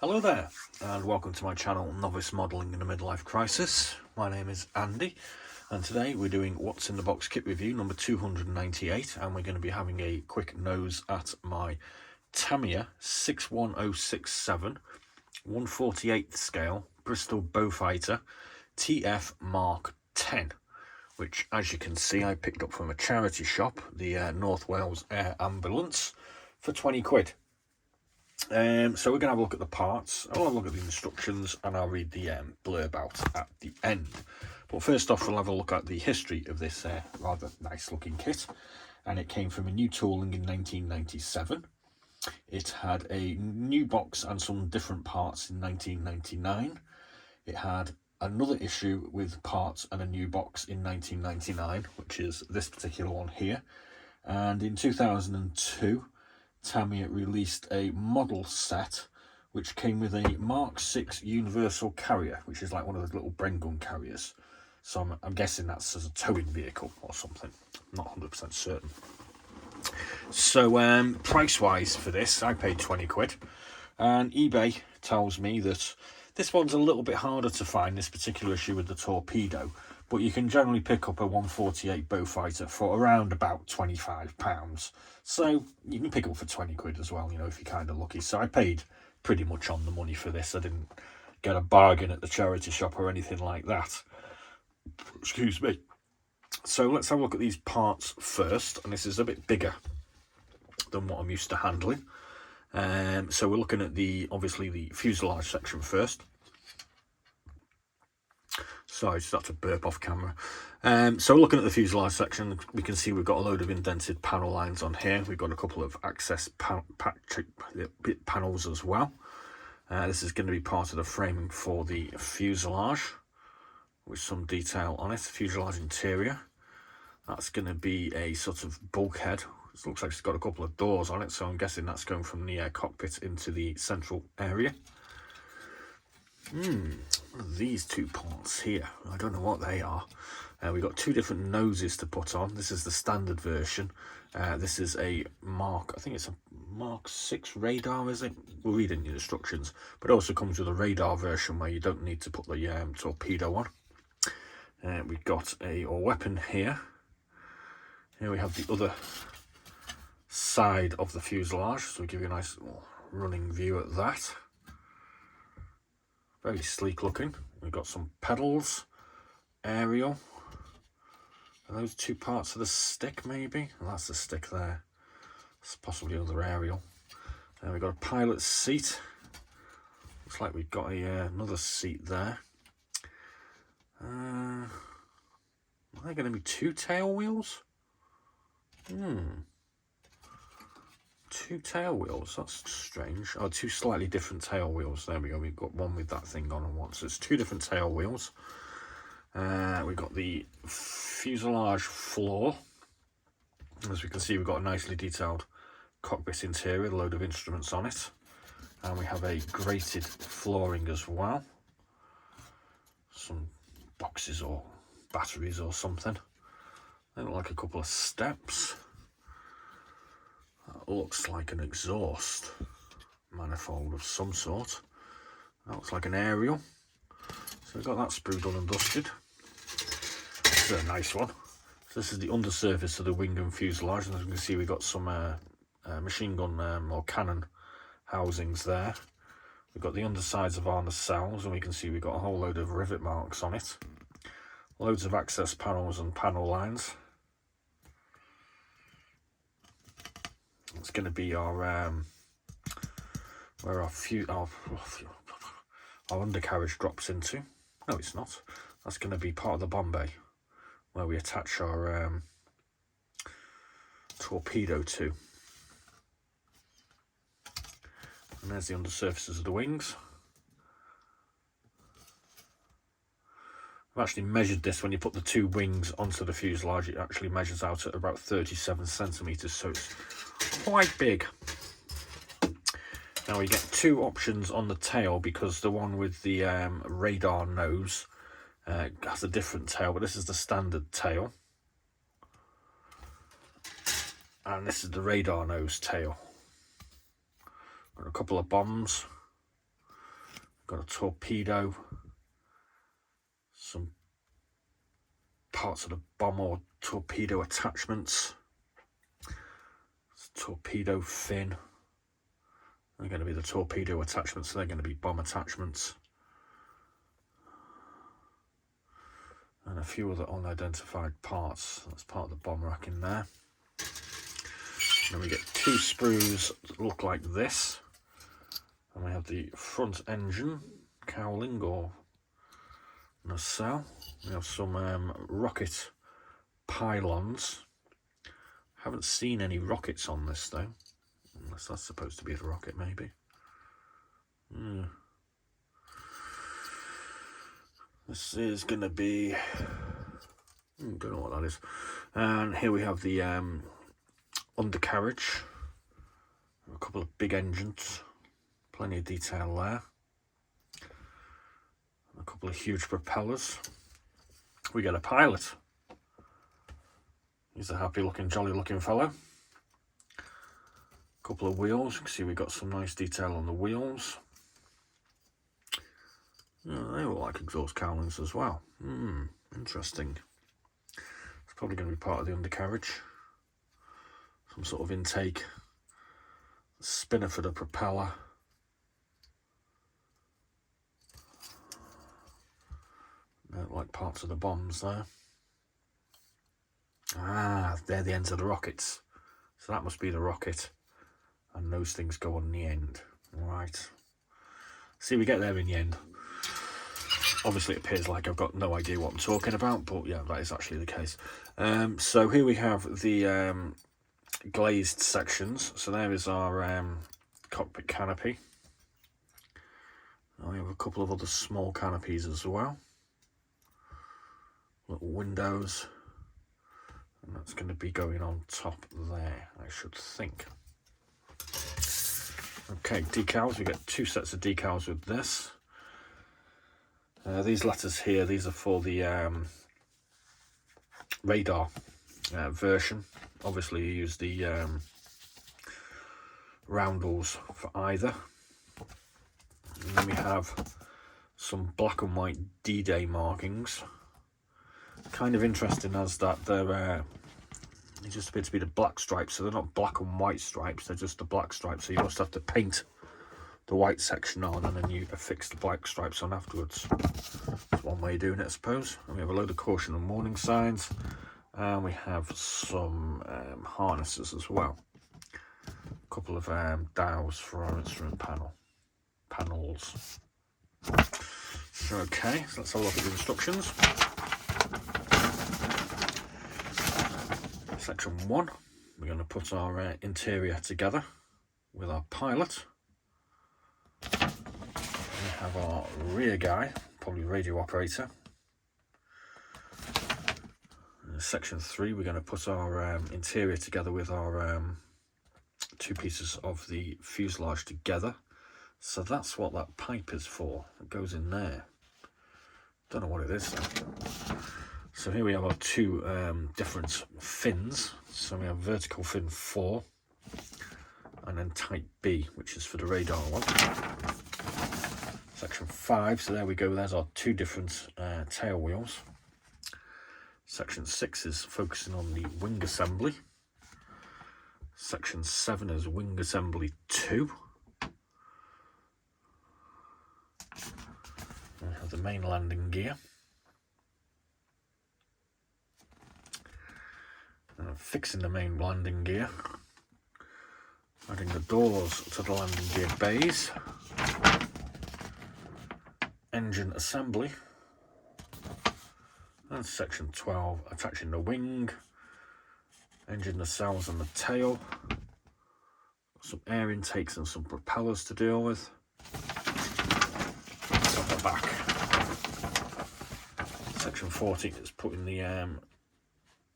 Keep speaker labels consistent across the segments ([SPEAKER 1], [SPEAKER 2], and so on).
[SPEAKER 1] Hello there, and welcome to my channel, Novice Modelling in a Midlife Crisis. My name is Andy, and today we're doing What's in the Box kit review number 298, and we're going to be having a quick nose at my Tamiya 61067 1/48 scale Bristol Beaufighter Tf.Mk.X, which, as you can see, I picked up from a charity shop, the North Wales Air Ambulance, for 20 quid. So we're going to have a look at the parts, I'll have a look at the instructions, and I'll read the blurb out at the end. But first off, we'll have a look at the history of this rather nice looking kit. And it came from a new tooling in 1997. It had a new box and some different parts in 1999. It had another issue with parts and a new box in 1999, which is this particular one here. And in 2002, Tamiya released a model set which came with a Mk.X universal carrier, which is like one of those little Bren gun carriers. So I'm guessing that's as a towing vehicle or something. I'm not 100% certain. So price wise for this, I paid 20 quid, and eBay tells me that this one's a little bit harder to find, this particular issue with the torpedo, but you can generally pick up a 1/48 Beaufighter for around about £25. So you can pick it up for 20 quid as well, you know, if you're kind of lucky. So I paid pretty much on the money for this. I didn't get a bargain at the charity shop or anything like that. Excuse me. So let's have a look at these parts first, and this is a bit bigger than what I'm used to handling. So we're looking at obviously the fuselage section first. Sorry, I just have to burp off camera. So looking at the fuselage section, we can see we've got a load of indented panel lines on here. We've got a couple of access panels as well. This is going to be part of the framing for the fuselage, with some detail on it. Fuselage interior. That's going to be a sort of bulkhead. It looks like it's got a couple of doors on it, so I'm guessing that's going from the cockpit into the central area. These two parts here, I don't know what they are. We've got two different noses to put on. This is the standard version. This is a I think it's a Mk.X radar, is it? We'll read in the instructions, but it also comes with a radar version where you don't need to put the torpedo on. We've got a weapon here. Here we have the other side of the fuselage, so we'll give you a nice running view at that. Very sleek looking. We've got some pedals, aerial. Are those two parts of the stick maybe? Well, that's the stick there. It's possibly another aerial. We've got a pilot's seat. Looks like we've got another seat there. Are there going to be two tail wheels? Two tail wheels, that's strange. Oh, two slightly different tail wheels. There we go. We've got one with that thing on and one. So it's two different tail wheels. We've got the fuselage floor. As we can see, we've got a nicely detailed cockpit interior with a load of instruments on it. And we have a grated flooring as well. Some boxes or batteries or something. They look like a couple of steps. That looks like an exhaust manifold of some sort. That looks like an aerial. So we've got that sprue done and dusted. This is a nice one. So this is the undersurface of the wing and fuselage, and as you can see, we've got some machine gun or cannon housings there. We've got the undersides of our nacelles, and we can see we've got a whole load of rivet marks on it. Loads of access panels and panel lines. It's going to be our where our undercarriage drops into. No, it's not. That's going to be part of the bomb bay where we attach our torpedo to. And there's the undersurfaces of the wings. I've actually measured this. When you put the two wings onto the fuselage, it actually measures out at about 37 centimeters, so it's quite big. Now we get two options on the tail, because the one with the radar nose has a different tail, but this is the standard tail, and this is the radar nose tail. Got a couple of bombs, Got a torpedo, some parts of the bomb or torpedo attachments, torpedo fin. They're going to be the torpedo attachments, so they're going to be bomb attachments. And a few other unidentified parts. That's part of the bomb rack in there. Then we get two sprues that look like this. And we have the front engine cowling or nacelle. We have some rocket pylons. Haven't seen any rockets on this though. Unless that's supposed to be a rocket, maybe. This is going to be... don't know what that is. And here we have the undercarriage. A couple of big engines. Plenty of detail there. A couple of huge propellers. We get a pilot. He's a happy looking, jolly looking fellow. A couple of wheels. You can see we've got some nice detail on the wheels. Oh, they look like exhaust cowlings as well. Interesting. It's probably going to be part of the undercarriage. Some sort of intake. Spinner for the propeller. Like parts of the bombs there. Ah, they're the ends of the rockets. So that must be the rocket. And those things go on the end. Right. See, we get there in the end. Obviously it appears like I've got no idea what I'm talking about, but yeah, that is actually the case. So here we have the glazed sections. So there is our cockpit canopy. We have a couple of other small canopies as well. Little windows. And that's going to be going on top there, I should think. Okay, decals. We get two sets of decals with this. These letters here, these are for the radar version. Obviously you use the roundels for either. And then we have some black and white D-Day markings. Kind of interesting as that they just appear to be the black stripes, so they're not black and white stripes, they're just the black stripes, so you must have to paint the white section on and then you affix the black stripes on afterwards. That's one way of doing it, I suppose. And we have a load of caution and warning signs, and we have some harnesses as well. A couple of dials for our instrument panels. Okay, so let's have a look at the instructions. Section 1, we're going to put our interior together with our pilot. We have our rear guy, probably radio operator. In section 3, we're going to put our interior together with our two pieces of the fuselage together. So that's what that pipe is for. It goes in there. Don't know what it is though. So here we have our two different fins. So we have vertical fin 4 and then type B, which is for the radar one. Section 5, so there we go, there's our two different tail wheels. Section 6 is focusing on the wing assembly. Section 7 is wing assembly 2. We have the main landing gear. Fixing the main landing gear. Adding the doors to the landing gear bays. Engine assembly. And section 12, attaching the wing. Engine nacelles and the tail. Some air intakes and some propellers to deal with. At the back. Section 14 is putting the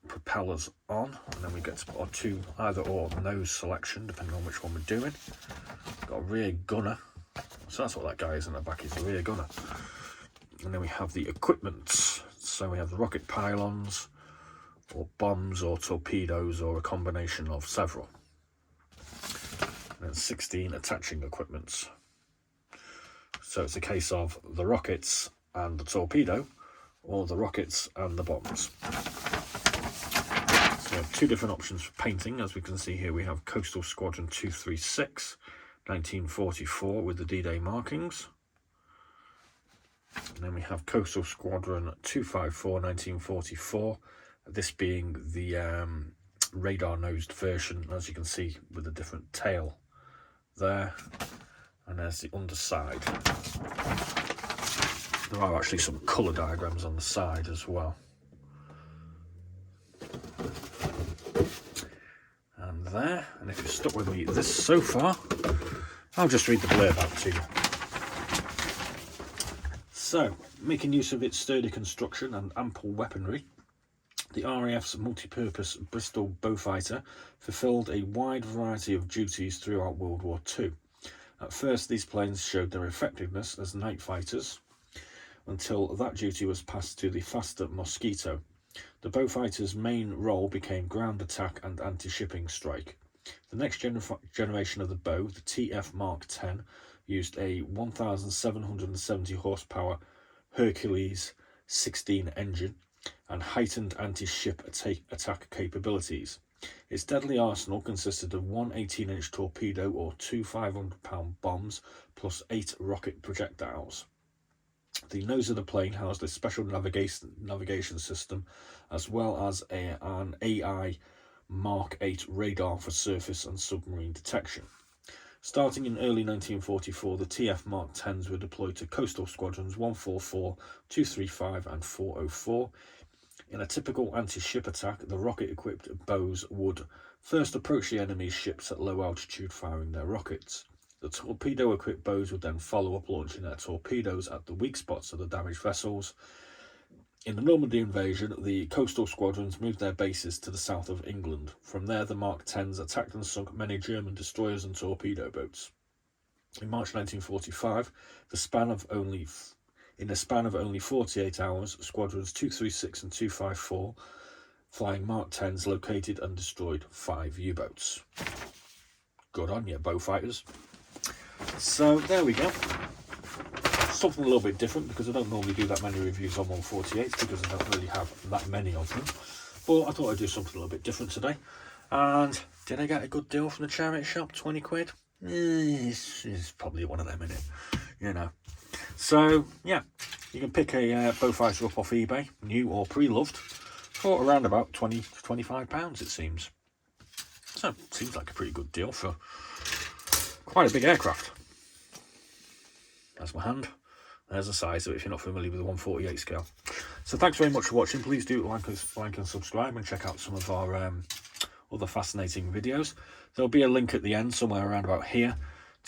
[SPEAKER 1] propellers on, and then we get to put our two either or nose selection depending on which one we're doing. Got a rear gunner, so that's what that guy is in the back, is the rear gunner. And then we have the equipment, so we have the rocket pylons or bombs or torpedoes or a combination of several. And then 16 attaching equipments. So it's a case of the rockets and the torpedo, or the rockets and the bombs. So we have two different options for painting. As we can see here, we have Coastal Squadron 236, 1944 with the D-Day markings. And then we have Coastal Squadron 254, 1944, this being the radar nosed version, as you can see, with a different tail there. And there's the underside. There are actually some colour diagrams on the side as well. And there, and if you're stuck with me this so far, I'll just read the blurb out to you. So, making use of its sturdy construction and ample weaponry, the RAF's multi-purpose Bristol Beaufighter fulfilled a wide variety of duties throughout World War II. At first, these planes showed their effectiveness as night fighters, until that duty was passed to the faster Mosquito. The Beaufighter's main role became ground attack and anti-shipping strike. The next generation of the Beau, the Tf.Mk.X, used a 1,770 horsepower Hercules 16 engine and heightened anti-ship attack capabilities. Its deadly arsenal consisted of one 18-inch torpedo or two 500-pound bombs plus 8 rocket projectiles. The nose of the plane housed a special navigation system as well as an AI Mark 8 radar for surface and submarine detection. Starting in early 1944, the Tf.Mk.X were deployed to coastal squadrons 144, 235 and 404. In a typical anti-ship attack, the rocket-equipped Beaus would first approach the enemy's ships at low altitude, firing their rockets. The torpedo-equipped Beaus would then follow up, launching their torpedoes at the weak spots of the damaged vessels. In the Normandy invasion, the coastal squadrons moved their bases to the south of England. From there, the Mark X's attacked and sunk many German destroyers and torpedo boats. In March 1945, in a span of only 48 hours, squadrons 236 and 254, flying Mark X's, located and destroyed 5 U-boats. Good on you, Beaufighters. So there we go. Something a little bit different, because I don't normally do that many reviews on 148s because I don't really have that many of them. But I thought I'd do something a little bit different today. And did I get a good deal from the charity shop? 20 quid? It's probably one of them, innit? You know. So yeah, you can pick a Beaufighter up off eBay, new or pre-loved, for around about 20 to 25 pounds, it seems. So it seems like a pretty good deal for quite a big aircraft. That's my hand. There's the size of it if you're not familiar with the 148 scale. So thanks very much for watching. Please do like and subscribe, and check out some of our other fascinating videos. There'll be a link at the end, somewhere around about here,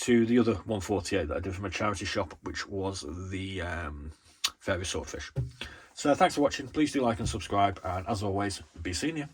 [SPEAKER 1] to the other 148 that I did from a charity shop, which was the Fairy Swordfish. So thanks for watching. Please do like and subscribe, and as always, be seeing you.